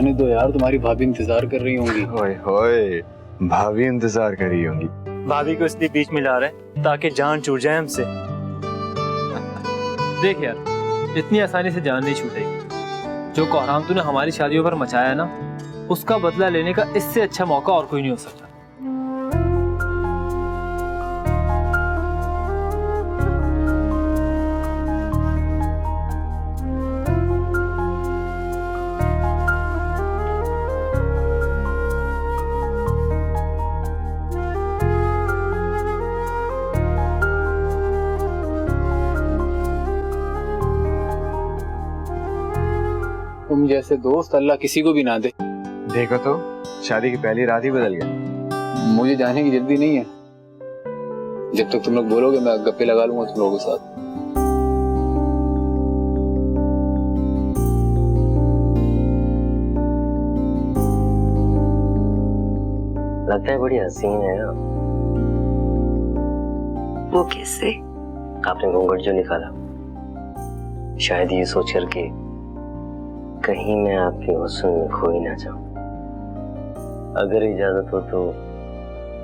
जाने दो यार, तुम्हारी भाभी इंतजार कर रही होंगी। ओए होए, भाभी इंतजार कर रही होंगी। भाभी को इसलिए बीच में ला रहे हैं ताकि जान छूट जाए हमसे। देख यार, इतनी आसानी से जान नहीं छूटेगी। जो कोहराम तूने हमारी शादियों पर मचाया ना, उसका बदला लेने का इससे अच्छा मौका और कोई नहीं हो सकता। तुम जैसे दोस्त अल्लाह किसी को भी ना दे। देखो तो, शादी की पहली रात ही बदल गया। मुझे जाने की जल्दी नहीं है। जब तक तुम लोग बोलोगे मैं गप्पे लगा लूंगा तुम लोगों के साथ। लगता है बड़ी हसीन है। वो कैसे? आपने घूंघट जो निकाला, शायद ये सोच कर के कहीं मैं आपके हुस्न में खो ही ना जाऊं। अगर इजाजत हो तो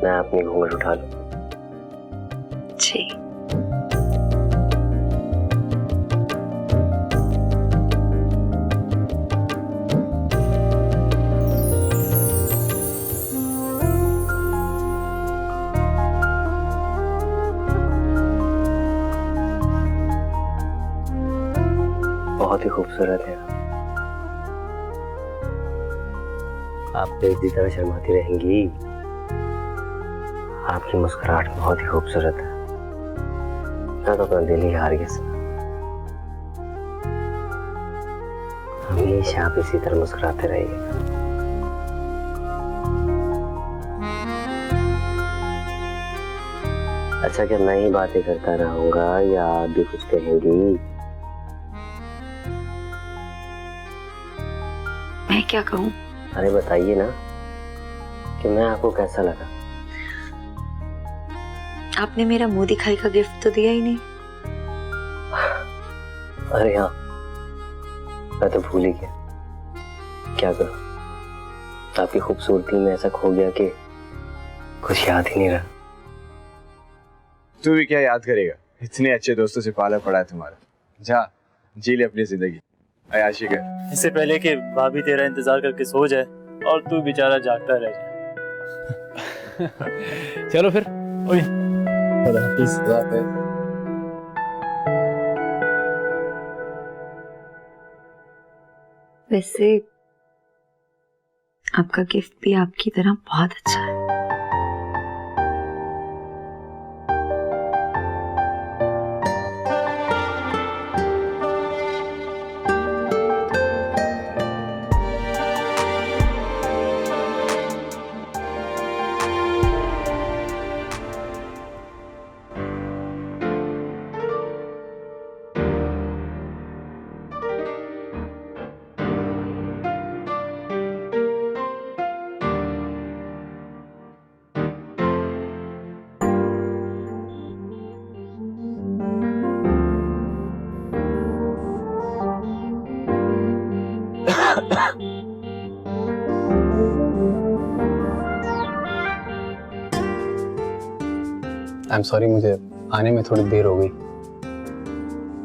मैं अपनी घूंघट उठा लूं। जी। बहुत ही खूबसूरत है। आप तो इसी तरह शर्माती रहेंगी। आपकी मुस्कुराहट बहुत ही खूबसूरत है। मैं तो अपना दिल ही हार गया। हमेशा आप इसी तरह मुस्कुराते रहिए। अच्छा, क्या मैं ही बातें करता रहूंगा या आप भी कुछ कहेंगी? मैं क्या कहूँ? अरे बताइए ना कि मैं आपको कैसा लगा। आपने मेरा मुंह दिखाई का गिफ्ट तो दिया ही नहीं। अरे हाँ, मैं तो भूल ही गया। क्या करूं, आपकी खूबसूरती में ऐसा खो गया कि कुछ याद ही नहीं रहा। तू भी क्या याद करेगा, इतने अच्छे दोस्तों से पाला पड़ा है तुम्हारा। जा जी ले अपनी जिंदगी, अयाशी कर। इससे पहले कि भाभी तेरा इंतजार करके सो जाए और तू बेचारा जागता रह जाए। चलो फिर। ओए, वैसे आपका गिफ्ट भी आपकी तरह बहुत अच्छा है। आई एम सॉरी, मुझे आने में थोड़ी देर हो गई।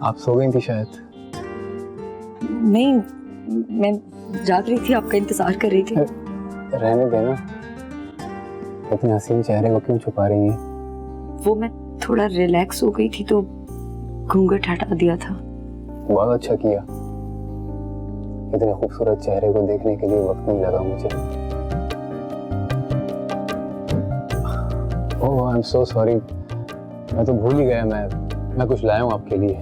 आप सो गई थी शायद। नहीं, मैं जाग रही थी, आपका इंतजार कर रही थी। रहने देना, इतने हसीन चेहरे को क्यों छुपा रही हैं? वो मैं थोड़ा रिलैक्स हो गई थी तो घूंघट हटा दिया था। बहुत अच्छा किया। इतने खूबसूरत चेहरे को देखने के लिए वक्त नहीं लगा मुझे। ओह, आई एम सो सॉरी, मैं तो भूल ही गया। मैं कुछ लाया हूँ आपके लिए।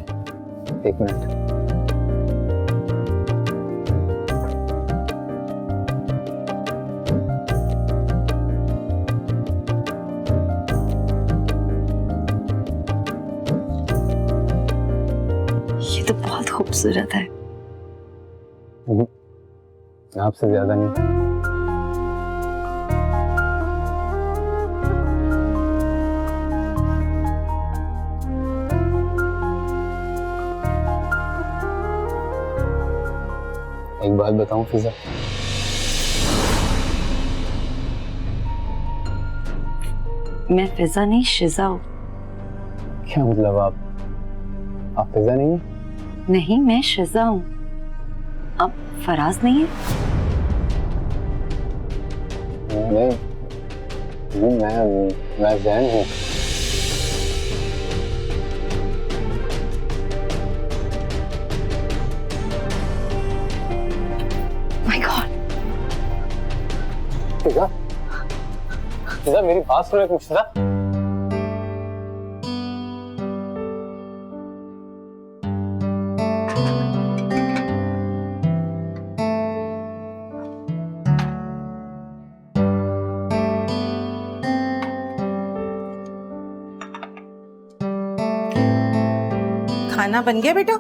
एक मिनट। ये तो बहुत खूबसूरत है। आपसे ज्यादा नहीं। एक बात बताऊं फिजा, मैं फिजा नहीं शिजा हूँ। क्या मतलब आप फिजा नहीं है? नहीं, मैं शिजा हूँ। अब फराज नहीं है? नहीं, मैं जैन हूँ। My God. फिजा, मेरी बात सुनो एक मिनट। फिजा, खाना बन गया बेटा?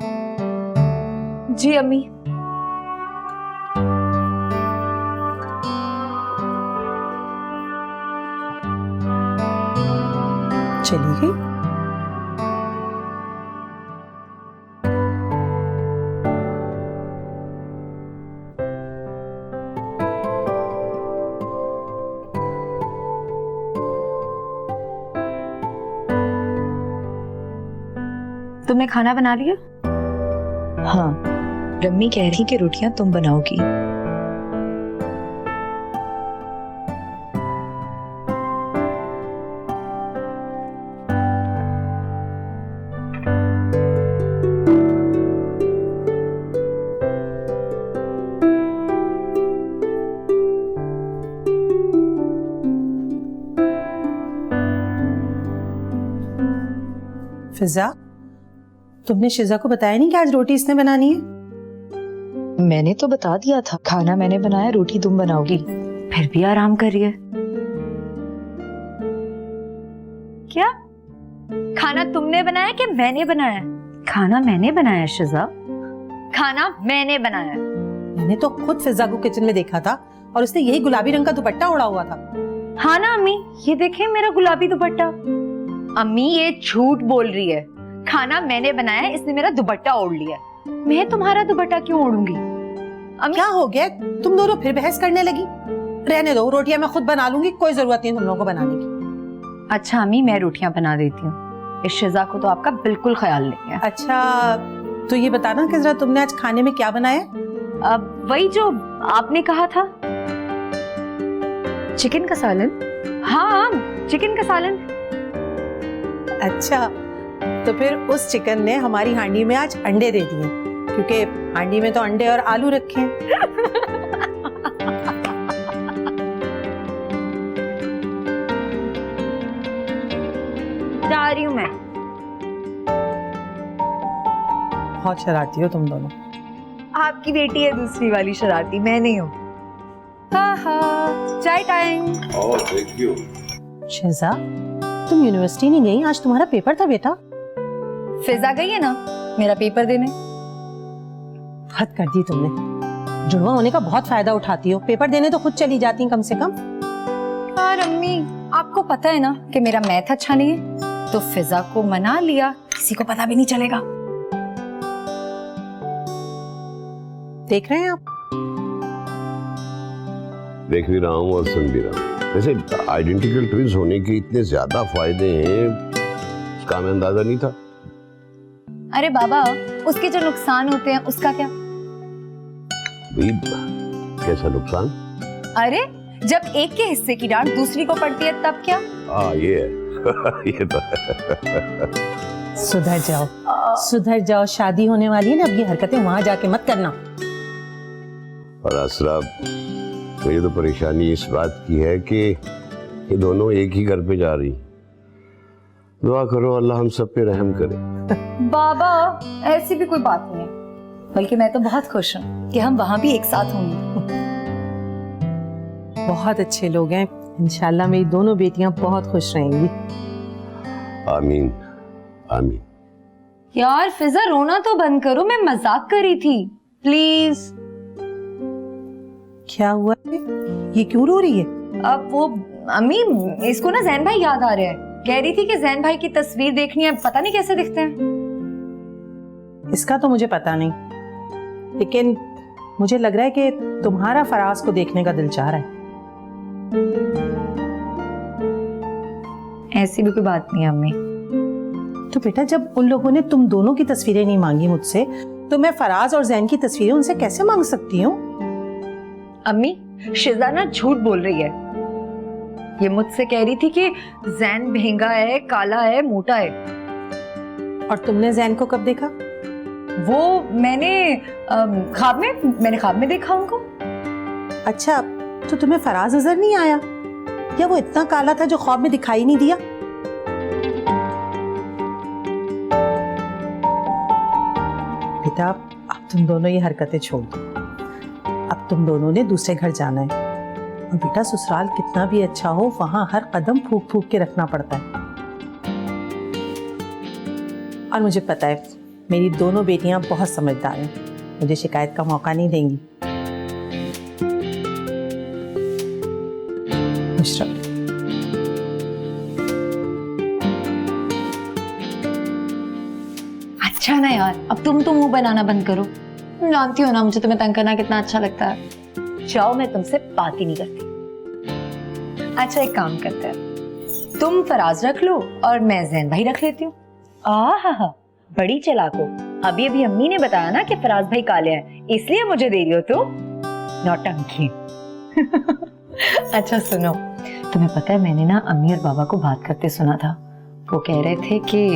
जी अम्मी। चली गई? तुमने खाना बना लिया? हाँ, रम्मी कह रही कि रोटियां तुम बनाओगी। फिजा, तुमने शिजा को बताया नहीं कि आज रोटी इसने बनानी है? मैंने तो बता दिया था, खाना मैंने बनाया, रोटी तुम बनाओगी। फिर भी आराम कर रही है। क्या खाना तुमने बनाया कि मैंने बनाया? खाना मैंने बनाया शिजा, खाना मैंने बनाया। मैंने तो खुद फिजा को किचन में देखा था और उसने यही गुलाबी रंग का दुपट्टा ओढ़ा हुआ था। हाँ ना अम्मी, ये देखें मेरा गुलाबी दुपट्टा। अम्मी ये झूठ बोल रही है। खाना मैंने बनाया, इसने मेरा दुपट्टा ओढ़ लिया। मैं तुम्हारा दुपट्टा क्यों ओढ़ूंगी? अम्मी क्या हो गया, तुम दोनों फिर बहस करने लगी? रहने दो, रोटियां मैं खुद बना लूंगी, कोई जरूरत नहीं तुम लोगों को बनाने की। अच्छा अम्मी, मैं रोटियां बना देती हूँ। इस शिजा को तो आपका बिल्कुल ख्याल नहीं है। अच्छा तो ये बताना कि जरा तुमने आज खाने में क्या बनाया? अब वही जो आपने कहा था, चिकन का सालन। हाँ, चिकन का सालन। अच्छा तो फिर उस चिकन ने हमारी हांडी में आज अंडे दे दिए, क्योंकि हांडी में तो अंडे और आलू रखे हैं। जा रही हूँ मैं। बहुत शरारती हो तुम दोनों। आपकी बेटी है दूसरी वाली शरारती, मैं नहीं हूँ। हाँ हाँ, चाय टाइम। Thank you. शिजा, तुम यूनिवर्सिटी नहीं गई? आज तुम्हारा पेपर था बेटा। फिजा गई है ना मेरा पेपर देने। हद कर दी तुमने। जुड़वा होने का बहुत फायदा उठाती हो, पेपर देने तो खुद चली जाती कम से कम। यार अम्मी, आपको पता है ना कि मेरा मैथ अच्छा नहीं है, तो फिजा को मना लिया, किसी को पता भी नहीं चलेगा। देख रहे हैं आप? देख भी रहा हूँ और सुन भी रहा हूँ। वैसे आइडेंटिकल ट्विंस होने के इतने ज्यादा फायदे हैं, इसका हमें अंदाजा नहीं था। अरे बाबा, उसके जो नुकसान होते हैं उसका क्या? कैसा नुकसान? अरे जब एक के हिस्से की डांट दूसरी को पड़ती है तब क्या? ये है। ये तो है। सुधर जाओ, सुधर जाओ, शादी होने वाली है ना, अब ये हरकतें वहां जाके मत करना। और असरा, मुझे तो परेशानी इस बात की है कि ये दोनों एक ही घर पे जा रही। दुआ करो अल्लाह हम सब पे रहम करे। बाबा ऐसी भी कोई बात नहीं है, बल्कि मैं तो बहुत खुश हूँ कि हम वहाँ भी एक साथ होंगे। बहुत अच्छे लोग हैं, इंशाल्लाह मेरी दोनों बेटियां बहुत खुश रहेंगी। आमीन आमीन। यार फिजा, रोना तो बंद करो, मैं मजाक कर रही थी, प्लीज। क्या हुआ है? ये क्यों रो रही है? अब वो अम्मी, इसको ना जैन भाई याद आ रहे हैं। कह रही थी कि जैन भाई की तस्वीर देखनी है, पता नहीं कैसे दिखते हैं। इसका तो मुझे पता नहीं, लेकिन मुझे लग रहा है कि तुम्हारा फराज को देखने का दिल चाह रहा है। ऐसी भी कोई बात नहीं है अम्मी। तो बेटा जब उन लोगों ने तुम दोनों की तस्वीरें नहीं मांगी मुझसे, तो मैं फराज और जैन की तस्वीरें उनसे कैसे मांग सकती हूँ? अम्मी शिजा ना झूठ बोल रही है। ये मुझसे कह रही थी कि जैन महंगा है, काला है, मोटा है। और तुमने जैन को कब देखा? वो मैंने ख्वाब में देखा उनको। अच्छा, तो तुम्हें फराज नजर नहीं आया, या वो इतना काला था जो ख्वाब में दिखाई नहीं दिया? बेटा अब तुम दोनों ये हरकतें छोड़ दो। अब तुम दोनों ने दूसरे घर जाना है, और बेटा ससुराल कितना भी अच्छा हो, वहां हर कदम फूक फूक के रखना पड़ता है। और मुझे पता है मेरी दोनों बेटियां बहुत समझदार हैं, मुझे शिकायत का मौका नहीं देंगी। खुश रहो। अच्छा ना यार, अब तुम तो मुंह बनाना बंद करो। तुम जानती हो ना मुझे तुम्हें तंग करना कितना अच्छा लगता है। जाओ, मैं तुमसे बात ही नहीं करती। अच्छा एक काम करते हैं, तुम फराज रख लो और मैं जैन भाई रख लेती हूँ। आहा, बड़ी चालाक हो। अभी अभी अम्मी ने बताया ना कि फराज भाई काले हैं, इसलिए मुझे दे रही हो तो नौटंकी। अच्छा सुनो, तुम्हें पता है मैंने ना अम्मी और बाबा को बात करते सुना था। वो कह रहे थे कि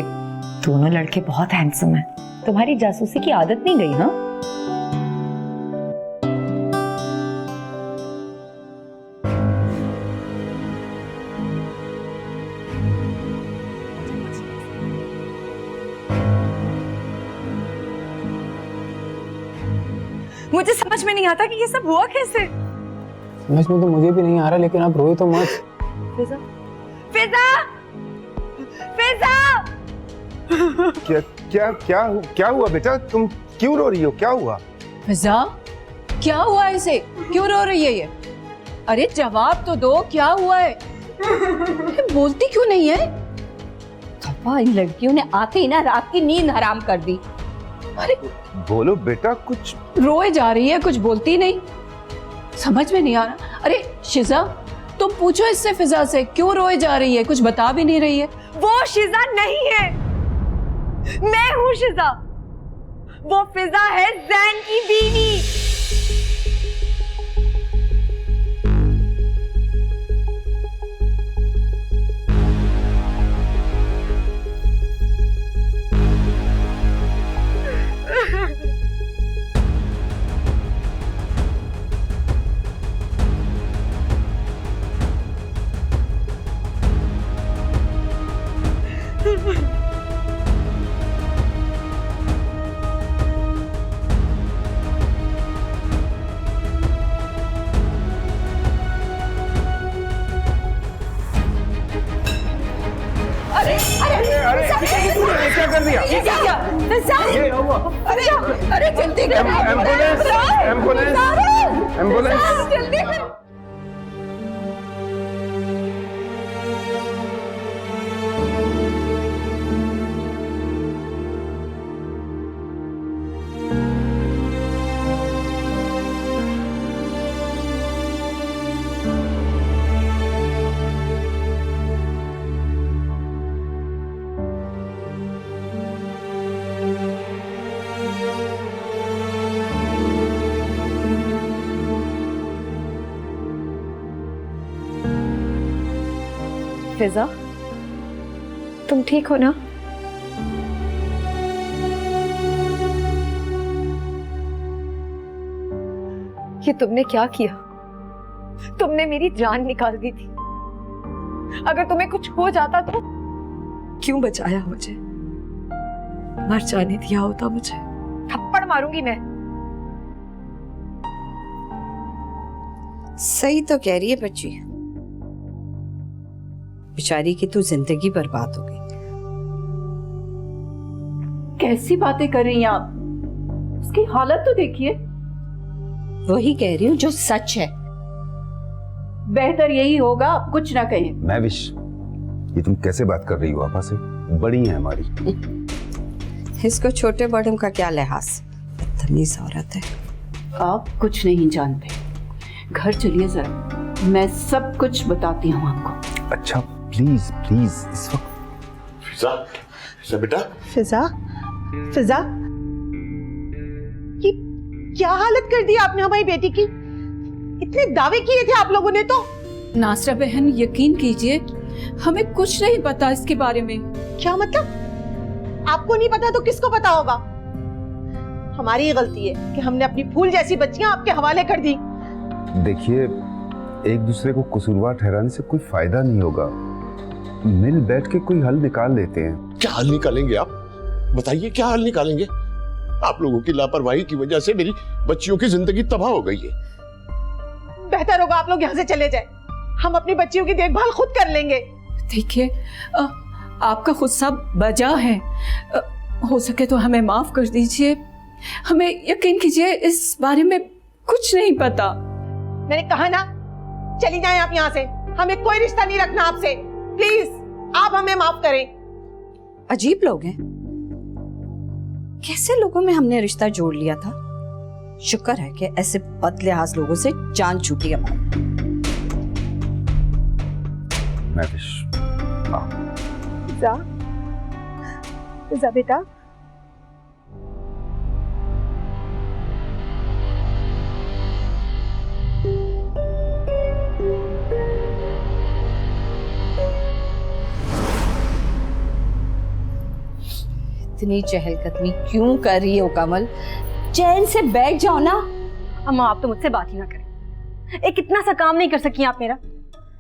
दोनों लड़के बहुत हैंडसम हैं। तुम्हारी जासूसी की आदत नहीं गई? हाँ मुझे समझ में नहीं आता कि ये सब हुआ कैसे। समझ में तो मुझे भी नहीं आ रहा, लेकिन आप रोए तो मत। फिजा, फिजा, फिजा! क्या क्या क्या क्या हुआ बेटा? तुम क्यों रो रही हो? क्या हुआ? फिजा, क्या हुआ इसे? क्यों रो रही है ये? अरे जवाब तो दो, क्या हुआ है? बोलती क्यों नहीं है? पापा, इन लड़कियों ने आते ही ना रात की नींद हराम कर दी। अरे बोलो बेटा, कुछ रोए जा रही है, कुछ बोलती नहीं, समझ में नहीं आ रहा। अरे शिजा, तुम पूछो इससे, फिजा से, क्यों रोए जा रही है? कुछ बता भी नहीं रही है। वो शिजा नहीं है, मैं हूँ शिजा। वो फिजा है जैन की बीवी। क्या कर दिया? अरे जल्दी करो, एम्बुलेंस, एम्बुलेंस, एम्बुलेंस! जल्दी करो। फिजा, तुम ठीक हो ना? ये तुमने क्या किया? तुमने मेरी जान निकाल दी थी। अगर तुम्हें कुछ हो जाता तो क्यों बचाया मुझे? मर जाने दिया होता मुझे। थप्पड़ मारूंगी मैं। सही तो कह रही है बच्ची, बेचारी की तो जिंदगी बर्बाद हो गई। कैसी बातें कर रही हैं आप? उसकी हालत तो देखिए। वही कह रही हूँ जो सच है। बेहतर यही होगा आप कुछ ना कहें। महविश, ये तुम कैसे बात कर रही हो? आपा से बड़ी है हमारी। इसको छोटे बड़ों का क्या लिहाज, बदतमीज औरत है। आप कुछ नहीं जानते। घर चलिए जरा, मैं सब कुछ बताती हूँ आपको। अच्छा, प्लीज प्लीज इस वक्त। फिजा, फिजा बेटा। फिजा, फिजा, ये क्या हालत कर दी आपने हमारी बेटी की? इतने दावे किए थे आप लोगों ने तो। नासरा बहन, यकीन कीजिए हमें कुछ नहीं पता इसके बारे में। क्या मतलब? आपको नहीं पता तो किसको पता होगा? हमारी ही गलती है कि हमने अपनी फूल जैसी बच्चियां आपके हवाले कर दी। देखिए, एक दूसरे को कसूरवार ठहराने से कोई फायदा नहीं होगा। मिल बैठ के कोई हल निकाल लेते हैं। क्या हल निकालेंगे आप? बताइए क्या हल निकालेंगे? आप लोगों की लापरवाही की वजह से मेरी बच्चियों की जिंदगी तबाह हो गई है। बेहतर होगा आप लोग यहाँ से चले जाए। हम अपनी बच्चियों की देखभाल खुद कर लेंगे। देखिए, आपका गुस्सा बजा है। हो सके तो हमें माफ कर दीजिए। हमें यकीन कीजिए इस बारे में कुछ नहीं पता। मैंने कहा ना, चली जाएं आप यहाँ से। हमें कोई रिश्ता नहीं रखना आपसे। प्लीज आप हमें माफ करें। अजीब लोग हैं, कैसे लोगों में हमने रिश्ता जोड़ लिया था। शुक्र है कि ऐसे बदलिहाज लोगों से जान छूटी हमारी। फिजा, फिजा बेटा, इतनी चहलकदमी क्यों कर रही हो कमल? चैन से बैठ जाओ ना। अम्मा आप तो मुझसे बात ही ना करें। एक इतना सा काम नहीं कर सकी आप मेरा।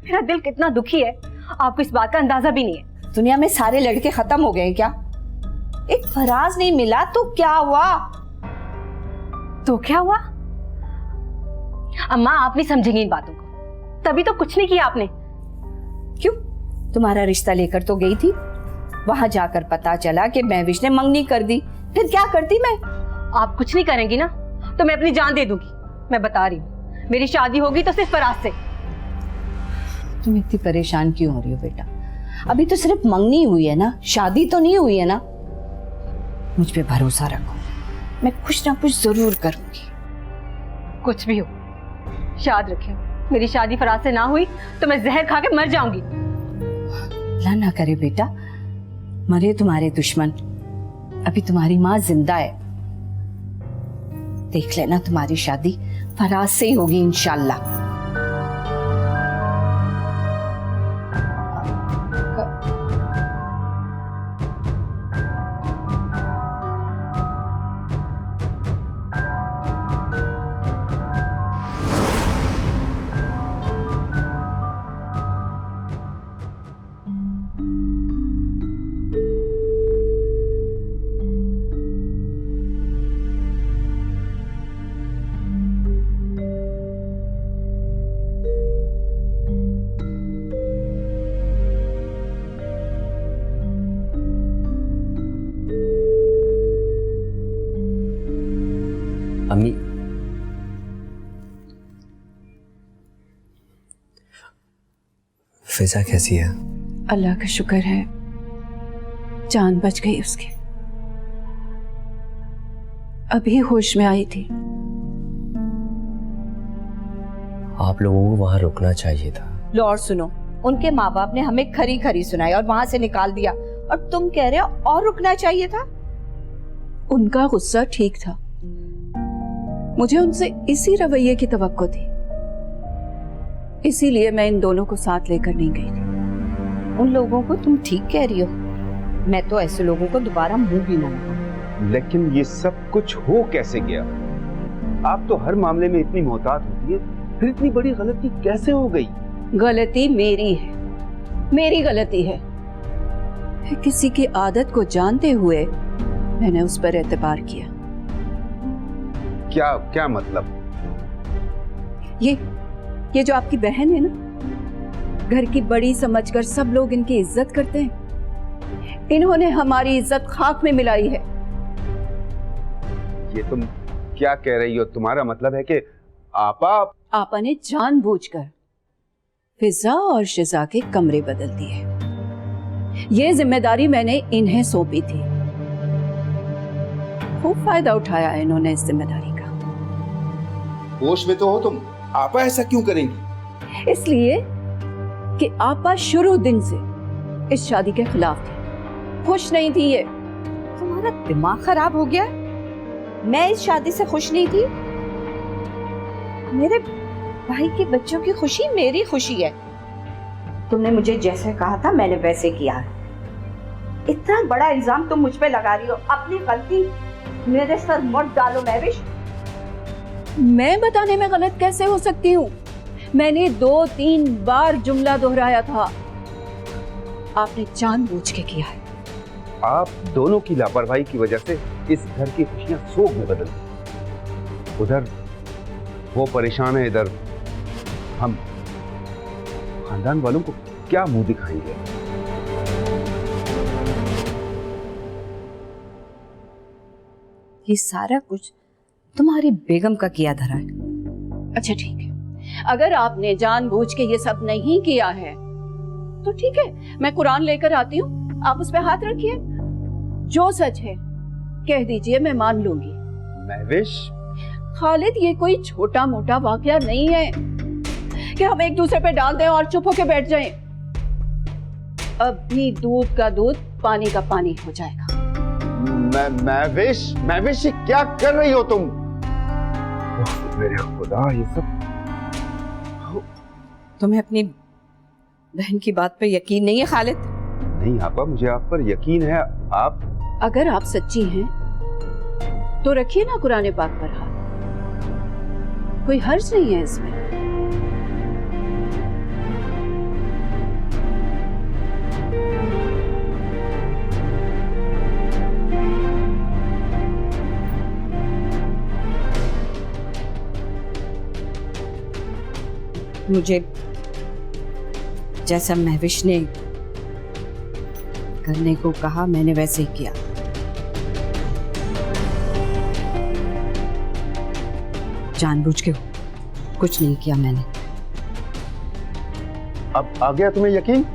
मेरा दिल कितना दुखी है, आपको इस बात का अंदाजा भी नहीं है। दुनिया में सारे लड़के खत्म हो गए हैं क्या? एक फराज नहीं मिला तो क्या हुआ? तो क्या हुआ? अम्मा आप नहीं समझेंगी इन बातों को। तभी तो कुछ नहीं किया आपने। क्यों? तुम्हारा रिश्ता लेकर तो गई थी, वहां जाकर पता चला कि महविश ने मंगनी कर दी। फिर क्या करती मैं? आप कुछ नहीं करेंगी ना तो मैं अपनी जान दे दूंगी। मैं बता रही हूँ, मेरी शादी होगी तो सिर्फ फराज से। तुम इतनी परेशान क्यों हो रही हो बेटा? अभी तो सिर्फ मंगनी हुई है ना, शादी तो नहीं हुई है ना। मुझ पे भरोसा रखो, मैं कुछ ना कुछ जरूर करूंगी। कुछ भी हो, याद रखियो मेरी शादी फराज से ना हुई तो मैं जहर खा के मर जाऊंगी। अल्लाह ना करे बेटा, मरे तुम्हारे दुश्मन। अभी तुम्हारी माँ जिंदा है, देख लेना तुम्हारी शादी फराज से ही होगी इंशाल्लाह। अम्मी, फिजा कैसी है? अल्लाह का शुक्र है, जान बच गई उसकी। अभी होश में आई थी। आप लोगों को वहां रुकना चाहिए था। लो और सुनो, उनके माँ बाप ने हमें खरी खरी सुनाई और वहां से निकाल दिया, और तुम कह रहे हो और रुकना चाहिए था। उनका गुस्सा ठीक था, मुझे उनसे इसी रवैये की तवक्को थी, इसीलिए मैं इन दोनों को साथ लेकर नहीं गई थी। उन लोगों को तुम ठीक कह रही हो, मैं तो ऐसे लोगों को दोबारा मुंह भी ना लगाऊं। लेकिन ये सब कुछ हो कैसे गया? आप तो हर मामले में इतनी मोहतात होती है, फिर इतनी बड़ी गलती कैसे हो गई? गलती मेरी है, मेरी गलती है। किसी की आदत को जानते हुए मैंने उस पर एतबार किया। क्या क्या मतलब? ये जो आपकी बहन है ना, घर की बड़ी समझकर सब लोग इनकी इज्जत करते हैं। इन्होंने हमारी इज्जत खाक में मिलाई है। ये तुम क्या कह रही हो? तुम्हारा मतलब है कि आपा ने जानबूझकर फिजा और शिजा के कमरे बदल दिए। ये जिम्मेदारी मैंने इन्हें सौंपी थी, खूब फायदा उठाया है इन्होंने इस जिम्मेदारी का। होश में तो हो तुम, आपा ऐसा क्यों करेंगी? इसलिए कि आपा शुरू दिन से इस शादी के खिलाफ थी, खुश नहीं थी। ये तुम्हारा दिमाग खराब हो गया? मैं इस शादी से खुश नहीं थी। मेरे भाई के बच्चों की खुशी मेरी खुशी है। तुमने मुझे जैसे कहा था मैंने वैसे किया है। इतना बड़ा इल्जाम तुम मुझ पे लगा रही हो, अपनी गलती मेरे सर मत डालो महविश। मैं बताने में गलत कैसे हो सकती हूँ? मैंने 2-3 बार जुमला दोहराया था, आपने जानबूझ के किया है। आप दोनों की लापरवाही की वजह से इस घर की खुशियां शोक में बदल गई। उधर वो परेशान है, इधर हम खानदान वालों को क्या मुंह दिखाएंगे? ये सारा कुछ तुम्हारी बेगम का किया धरा है। अच्छा ठीक है, अगर आपने जानबूझ के ये सब नहीं किया है तो ठीक है, मैं कुरान लेकर आती हूँ, आप उस पे हाथ रखिए। जो सच है कह दीजिए, मैं मान लूंगी। महविश, खालिद, ये कोई छोटा मोटा वाकया नहीं है कि हम एक दूसरे पे डाल दें और चुप होके बैठ जाएं। अब भी दूध का दूध, पानी का पानी हो जाएगा। महविश, महविश, ये क्या कर रही हो तुम? मेरे खुदा, ये सब। तुम्हें अपनी बहन की बात पे यकीन नहीं है खालिद? नहीं आपा, मुझे आप पर यकीन है। आप अगर आप सच्ची हैं तो रखिए ना कुरान पाक पर हाथ, कोई हर्ज नहीं है इसमें। मुझे जैसा महविश ने करने को कहा मैंने वैसे ही किया। जानबूझ के कुछ नहीं किया मैंने। अब आ गया तुम्हें यकीन?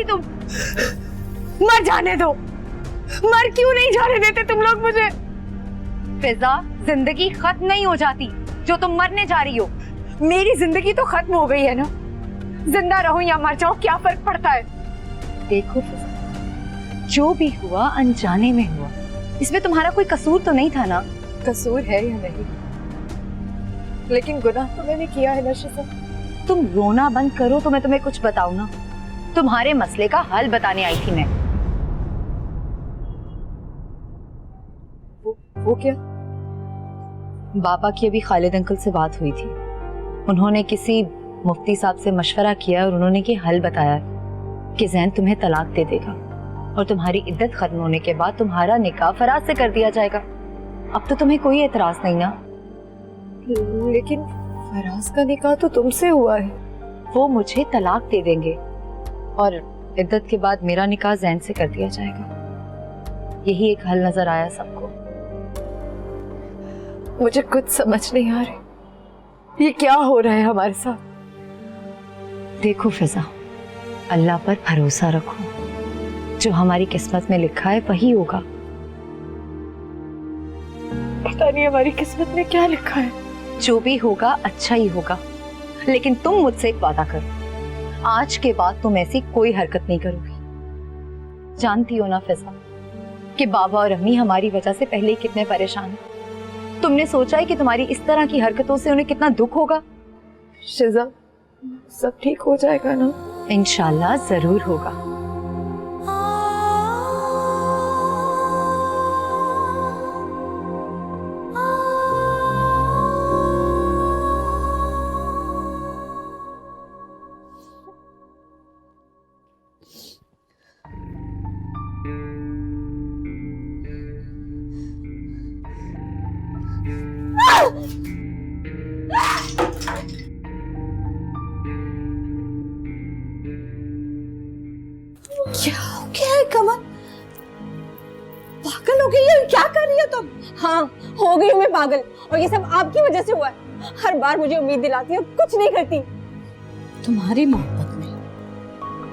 तुम मर जाने दो, मर क्यों नहीं जाने देते तुम लोग मुझे? फिजा, जिंदगी खत्म नहीं हो जाती जो तुम मरने जा रही हो। मेरी जिंदगी तो खत्म हो गई है ना, जिंदा रहो या मर जाओ क्या फर्क पड़ता है? देखो फिजा, जो भी हुआ अनजाने में हुआ, इसमें तुम्हारा कोई कसूर तो नहीं था ना? कसूर है या नहीं, लेकिन गुनाह तो मैंने किया है ना शिजा। तुम रोना बंद करो तो मैं तुम्हें कुछ बताऊं ना। तुम्हारे मसले का हल बताने आई थी मैं। वो क्या? बाबा की अभी खालिद अंकल से बात हुई थी। उन्होंने किसी मुफ्ती साहब से मशवरा किया और उन्होंने ये हल बताया कि ज़ैन तुम्हें तलाक दे देगा और तुम्हारी इद्दत खत्म होने के बाद तुम्हारा निकाह फराज से कर दिया जाएगा। अब तो तुम्हें कोई एतराज नहीं ना? लेकिन फराज का निकाह तो तुमसे हुआ है। वो मुझे तलाक दे देंगे और इद्दत के बाद मेरा निकाह ज़ैन से कर दिया जाएगा। यही एक हल नजर आया सबको। मुझे कुछ समझ नहीं आ रही, ये क्या हो रहा है हमारे साथ? देखो फिजा, अल्लाह पर भरोसा रखो, जो हमारी किस्मत में लिखा है वही होगा। पता नहीं हमारी किस्मत में क्या लिखा है। जो भी होगा अच्छा ही होगा, लेकिन तुम मुझसे एक वादा करो, आज के बाद तुम ऐसी कोई हरकत नहीं करोगी। जानती हो ना फिजा कि बाबा और अम्मी हमारी वजह से पहले ही कितने परेशान हैं। तुमने सोचा है कि तुम्हारी इस तरह की हरकतों से उन्हें कितना दुख होगा? शिजा, सब ठीक हो जाएगा ना? इंशाल्लाह जरूर होगा। क्या हो गया है कमल? पागल हो गई है? क्या कर रही हो तुम? हाँ, हो गई हूँ मैं पागल, और ये सब आपकी वजह से हुआ है। हर बार मुझे उम्मीद दिलाती है, कुछ नहीं करती। तुम्हारी मोहब्बत में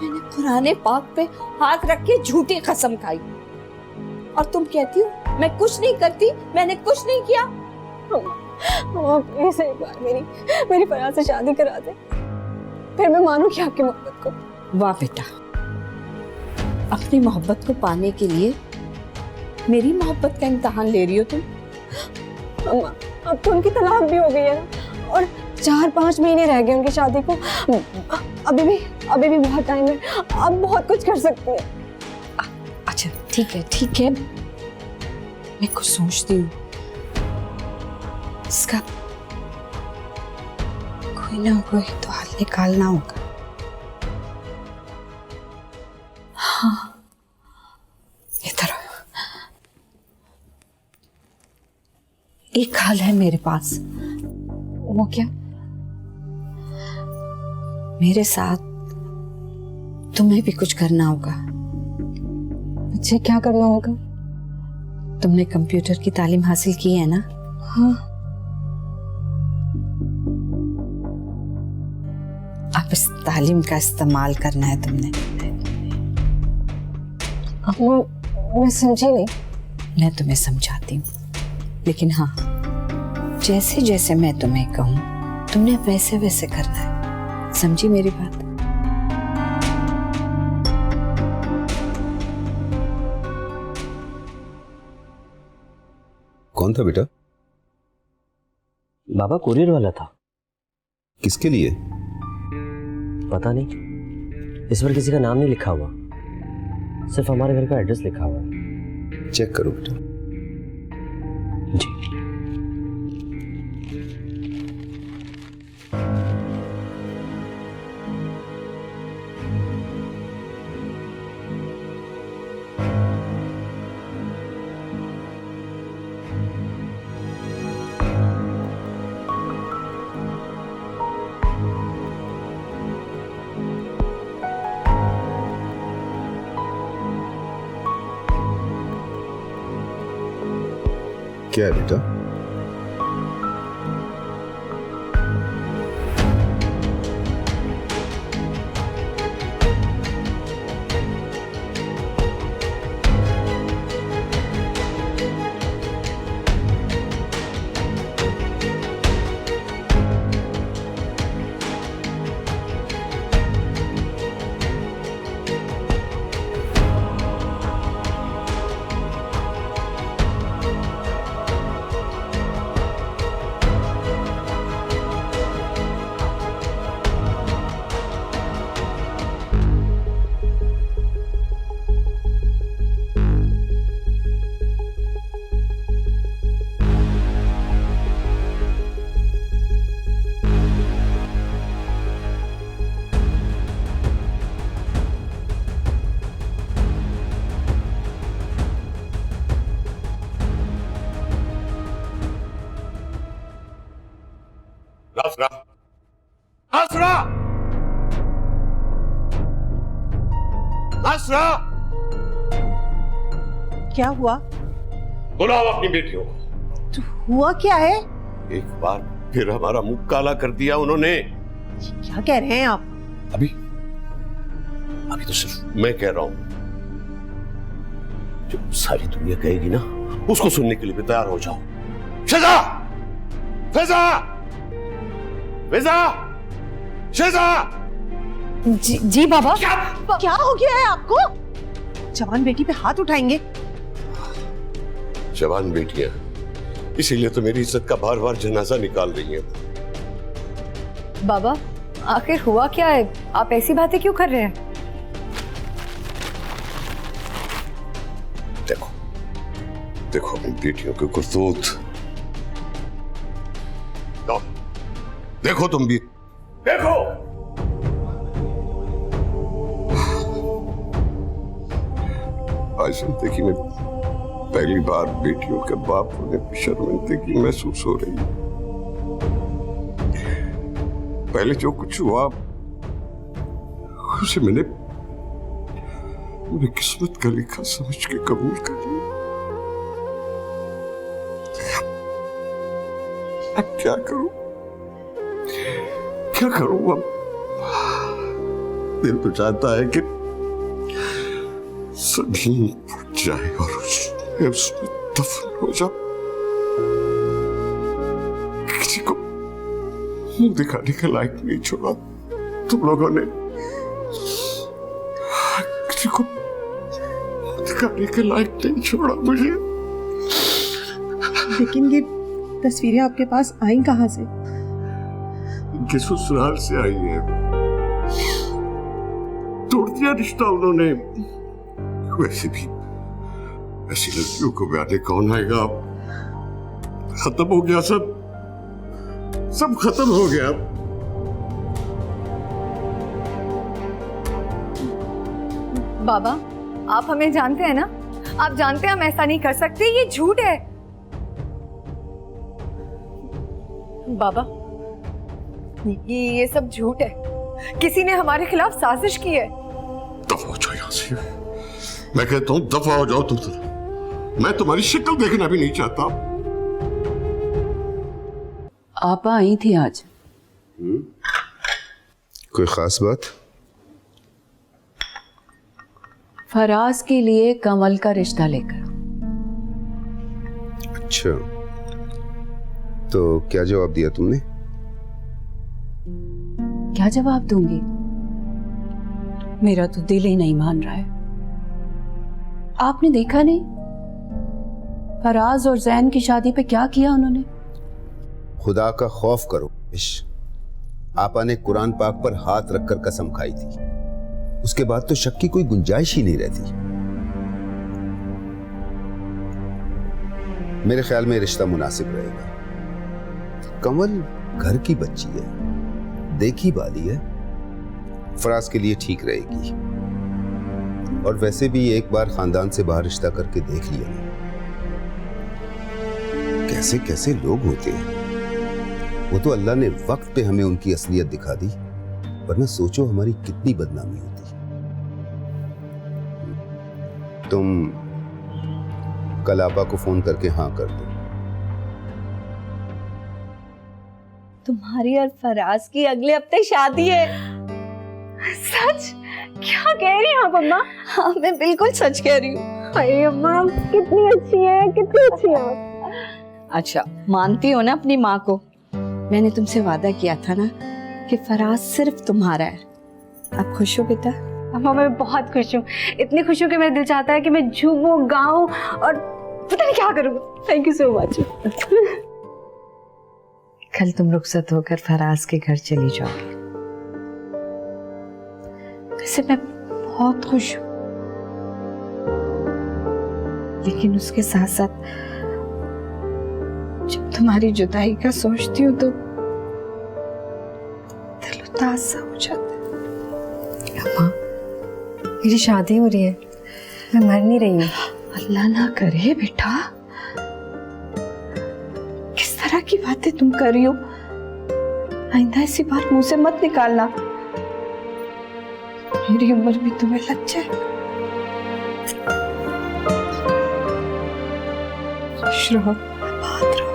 मैंने पुराने पाक पे हाथ रख के झूठी कसम खाई, और तुम कहती हो मैं कुछ नहीं करती, मैंने कुछ नहीं किया। प्लीज एक बार मेरी फराज से शादी करा दे, फिर मैं मानूंगी आपकी मोहब्बत को। वाह बेटा, अपनी मोहब्बत को पाने के लिए मेरी मोहब्बत का इम्तिहान ले रही हो तुम। अम्मा, अब तो उनकी तलाक भी हो गई है ना, और 4-5 महीने रह गए उनकी शादी को। अभी भी बहुत टाइम है, अब बहुत कुछ कर सकती है। अच्छा ठीक है, मैं कुछ सोचती हूँ, इसका कोई ना कोई तो हल निकालना होगा। हाँ, इधर एक हल है मेरे पास। वो क्या? मेरे साथ तुम्हें भी कुछ करना होगा। मुझे क्या करना होगा? तुमने कंप्यूटर की तालीम हासिल की है ना? हाँ। अब इस तालीम का इस्तेमाल करना है तुमने। मैं समझी नहीं। मैं तुम्हें समझाती हूँ, लेकिन हाँ, जैसे जैसे मैं तुम्हें कहूँ तुमने वैसे वैसे करना है, समझी मेरी बात? कौन था बेटा? बाबा कुरियर वाला था। किसके लिए? पता नहीं, इस पर किसी का नाम नहीं लिखा हुआ, सिर्फ हमारे घर का एड्रेस लिखा हुआ है। चेक करो बेटा। जी। क्या है बेटा? नासरा, नासरा, नासरा, क्या हुआ? बुलाओ अपनी बेटियों को। तो हुआ क्या है? एक बार फिर हमारा मुंह काला कर दिया उन्होंने। क्या कह रहे हैं आप? अभी तो सिर्फ मैं कह रहा हूं, जो सारी दुनिया कहेगी ना उसको सुनने के लिए भी तैयार हो जाओ। शिजा, फिजा, फिजा, शिजा। जी बाबा। क्या हो गया है आपको? जवान बेटी पे हाथ उठाएंगे? जवान बेटियां, इसीलिए तो मेरी इज्जत का बार बार जनाजा निकाल रही हैं। बाबा, आखिर हुआ क्या है? आप ऐसी बातें क्यों कर रहे हैं? देखो देखो अपनी बेटियों के करतूत, देखो तुम भी देखो। आज जिंदगी में पहली बार बेटियों के बाप होने की शर्मिंदगी महसूस हो रही है। पहले जो कुछ हुआ उसे मैंने किस्मत का लिखा समझ के कबूल कर लिया। अब क्या करूं अब? दिल तो चाहता है कि जमीन फट जाए और उसमें दफन हो जाओ। किसी को मुंह दिखाने के लायक नहीं छोड़ा तुम लोगों ने। किसी को मुंह दिखाने के लायक नहीं छोड़ा मुझे। लेकिन ये तस्वीरें आपके पास आई कहाँ से? इनके ससुराल से आई है। तोड़ दिया रिश्ता उन्होंने। वैसे भी ऐसी लड़कियों को ब्याने कौन आएगा? खत्म हो गया सब खत्म हो गया। बाबा, आप हमें जानते हैं ना? आप जानते हैं हम ऐसा नहीं कर सकते, ये झूठ है। बाबा, ये सब झूठ है। किसी ने हमारे खिलाफ साजिश की है। दफा हो जाओ यहाँ से। मैं कहता हूँ दफा हो जाओ तुम। मैं तुम्हारी शक्ल देखना भी नहीं चाहता। आपा आई थी आज। कोई खास बात? फराज के लिए कमल का रिश्ता लेकर। अच्छा, तो क्या जवाब दिया तुमने? क्या जवाब दूंगी? मेरा तो दिल ही नहीं मान रहा है। आपने देखा नहीं फराज और जैन की शादी पे क्या किया उन्होंने? खुदा का खौफ करो। आपा ने कुरान पाक पर हाथ रखकर कसम खाई थी। उसके बाद तो शक की कोई गुंजाइश ही नहीं रहती। मेरे ख्याल में रिश्ता मुनासिब रहेगा। कमल घर की बच्ची है, देखी बाली है, फराज के लिए ठीक रहेगी। और वैसे भी एक बार खानदान से बाहर रिश्ता करके देख लिया ना, कैसे कैसे लोग होते हैं। वो तो अल्लाह ने वक्त पे हमें उनकी असलियत दिखा दी, वरना सोचो हमारी कितनी बदनामी होती। तुम कल आपा को फोन करके हाँ कर दो। तुम्हारी और फराज की अगले हफ्ते शादी है। सच? क्या कह रही हैं आप अम्मा? हाँ, मैं बिल्कुल सच कह रही हूँ। अरे अम्मा, कितनी अच्छी है, कितनी अच्छी है आप। अच्छा, मानती हो ना अपनी माँ को? मैंने तुमसे वादा किया था ना कि फराज सिर्फ तुम्हारा है। अब खुश हो बेटा? अम्मा, मैं बहुत खुश हूँ। इतनी खुश हूँ कि मेरा दिल चाहता है कि मैं झूमूं, गाऊं और पता नहीं क्या करूँ। Thank you so much. कल तुम रुखसत होकर फराज के घर चली जाओगी। वैसे मैं बहुत खुश हूँ, लेकिन उसके साथ साथ जब तुम्हारी जुदाई का सोचती हूँ तो दिल उदास सा हो जाता है। अम्मा, मेरी शादी हो रही है, मैं मर नहीं रही हूँ। अल्लाह ना करे बेटा, किस तरह की बातें तुम कर रही हो? आइंदा ऐसी बात मुंह से मत निकालना। मेरी उम्र भी तुम्हें लग जाए। खुश रहो, आबाद रहो।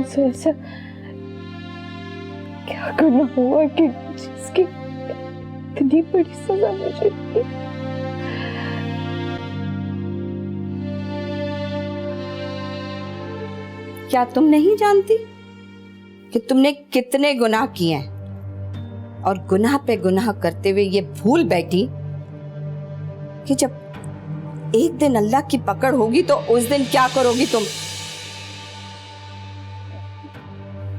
से ऐसा क्या करना हुआ कि जिसकी इतनी बड़ी सजा मुझे दी? क्या तुम नहीं जानती कि तुमने कितने गुनाह किए हैं और गुनाह पे गुनाह करते हुए ये भूल बैठी कि जब एक दिन अल्लाह की पकड़ होगी तो उस दिन क्या करोगी तुम?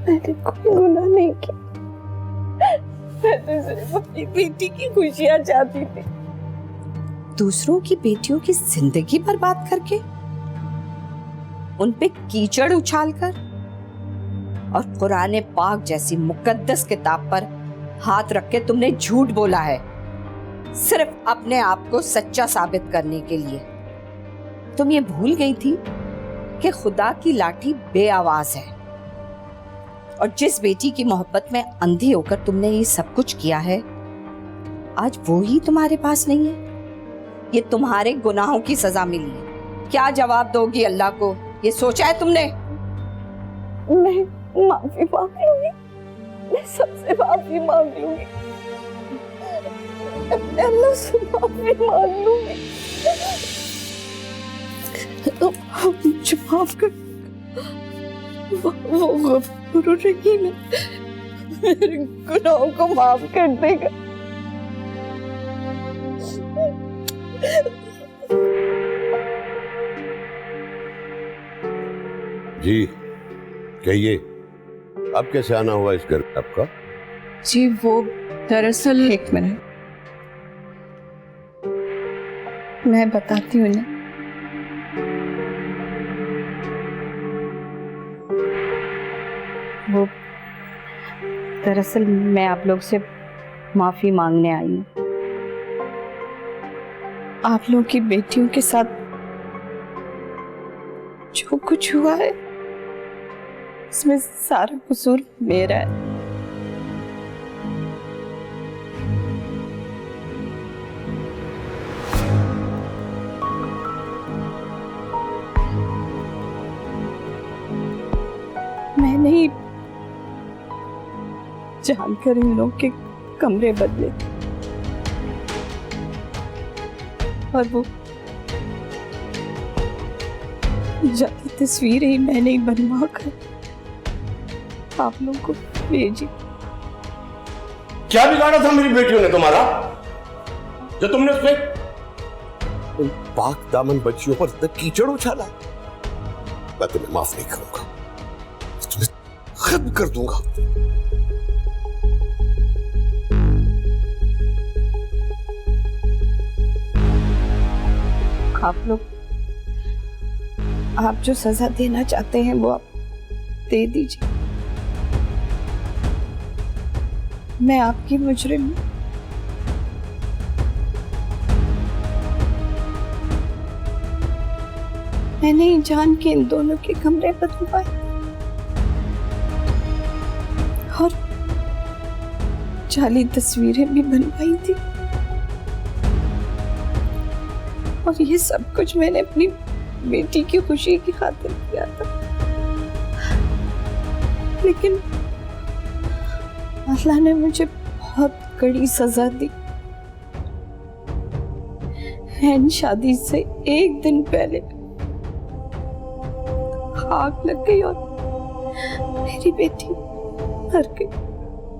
मैंने कोई गुनाह नहीं किया, मैं तो सिर्फ अपनी बेटी की खुशियां चाहती थी। दूसरों की बेटियों की जिंदगी बर्बाद करके, उन पे कीचड़ उछालकर और कुरान पाक जैसी मुकद्दस किताब पर हाथ रख के तुमने झूठ बोला है, सिर्फ अपने आप को सच्चा साबित करने के लिए। तुम ये भूल गई थी कि खुदा की लाठी बेआवाज है और जिस बेटी की मोहब्बत में अंधी होकर तुमने ये सब कुछ किया है, आज वो ही तुम्हारे पास नहीं है। ये तुम्हारे गुनाहों की सजा मिली है। क्या जवाब दोगी अल्लाह को, ये सोचा है तुमने? मैं माफी मांग लूंगी, मैं सबसे माफी मांग लूंगी, मैं अल्लाह से माफी मांग लूंगी। मुझे माफ कर, वो गफूर रहीम है, मेरे गुनाहों को माफ कर देगा। जी कहिए, अब कैसे आना हुआ इस घर पे आपका? जी वो दरअसल, एक मिनट मैं बताती हूँ ना। वो दरअसल मैं आप लोग से माफी मांगने आई हूँ। आप लोग की बेटियों के साथ जो कुछ हुआ है इसमें सारा कसूर मेरा है। मैंने ही जानकर इन लोग के कमरे बदले और वो जाती तस्वीरें ही मैंने ही बनवा कर आप लोगों को भेजी। क्या बिगाड़ा था मेरी बेटियों ने तुम्हारा, जो तुमने उसमें उन पाक दामन बच्चियों पर इतना कीचड़ उछाला? मैं तुम्हें माफ नहीं करूंगा, तुम्हें खत्म कर दूंगा। आप लोग, आप जो सजा देना चाहते हैं वो आप दे दीजिए। मैं आपकी मुजरिम हूं। मैंने ही जान के इन दोनों के कमरे बदलवाए और जाली तस्वीरें भी बनवाई थी और ये सब कुछ मैंने अपनी बेटी की खुशी की खातिर किया था। लेकिन अल्लाह ने मुझे बहुत कड़ी सजा दी। हैन शादी से एक दिन पहले आग लग गई और मेरी बेटी मर गई।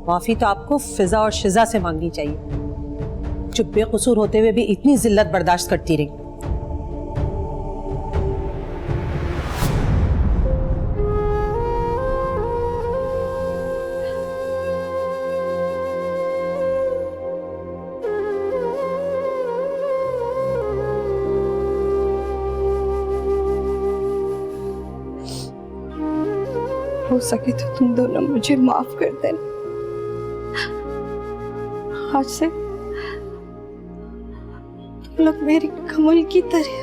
माफी तो आपको फिजा और शिजा से मांगनी चाहिए, जो बेकसूर होते हुए भी इतनी जिल्लत बर्दाश्त करती रही। हो सके तो तुम दोनों मुझे माफ कर देना। आज से तुम लोग मेरी कमल की तरह।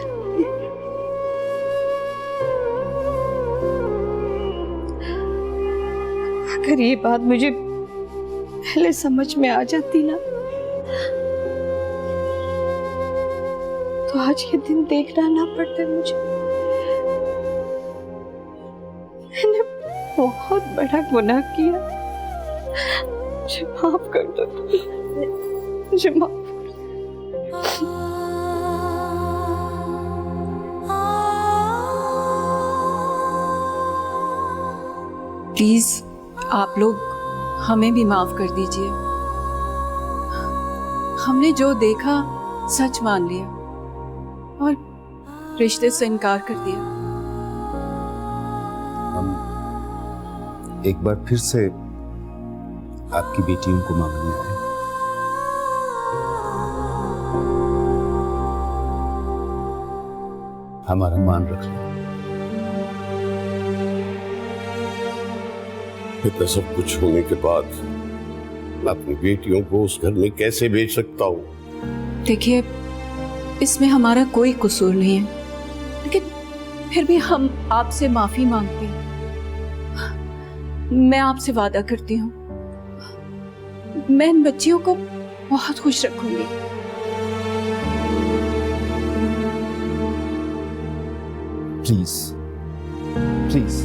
अगर ये बात मुझे पहले समझ में आ जाती ना, तो आज ये दिन देखना ना पड़ता मुझे। बहुत बड़ा गुनाह किया। मुझे माफ कर दो तुम, मुझे माफ। प्लीज आप लोग हमें भी माफ कर दीजिए। हमने जो देखा सच मान लिया और रिश्ते से इनकार कर दिया। हम एक बार फिर से आपकी बेटियों को मांगने आए। हमारा मान रख लो। इतना सब कुछ होने के बाद मैं अपनी बेटियों को उस घर में कैसे भेज सकता हूँ? देखिए, इसमें हमारा कोई कसूर नहीं है, लेकिन फिर भी हम आपसे माफी मांगते हैं। मैं आपसे वादा करती हूँ, मैं इन बच्चियों को बहुत खुश रखूंगी। Please please.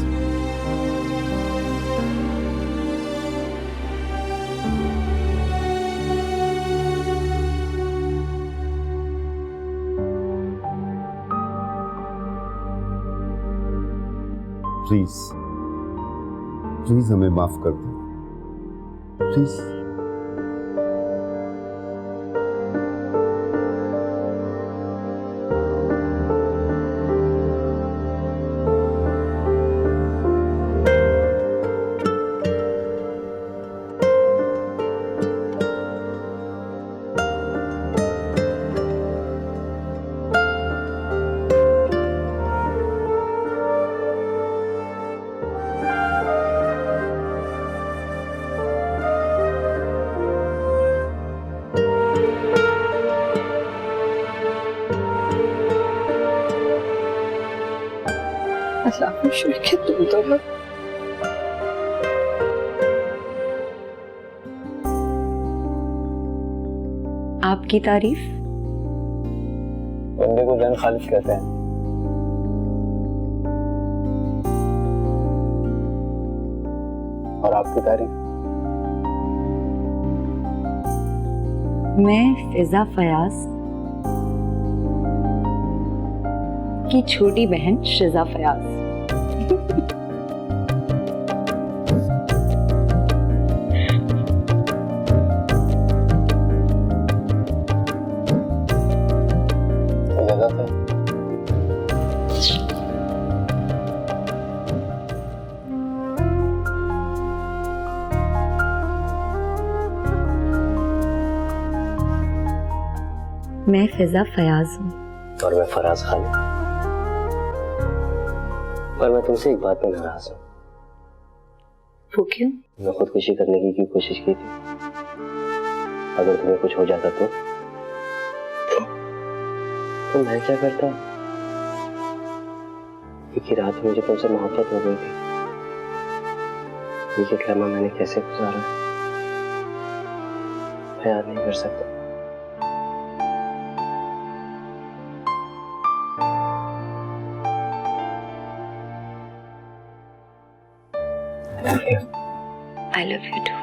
प्लीज प्लीज हमें माफ कर दो, प्लीज। तुम दोनों आपकी तारीफ। बंदे को जान खालिद कहते हैं। और आपकी तारीफ। मैं फिजा फयाज की छोटी बहन शिजा फयाज। मैं फिजा फयाज हूँ। और मैं फराज खालिद। पर मैं तुमसे एक बात में नाराज हूँ। वो क्यों? मैं खुदकुशी करने की कोशिश की थी। अगर तुम्हें कुछ हो जाता तो मैं क्या करता? एक ही रात में मुझे तुमसे मोहब्बत हो गई थी। ये लम्हा मैंने कैसे गुजारा मैं याद नहीं कर सकता। I love you too.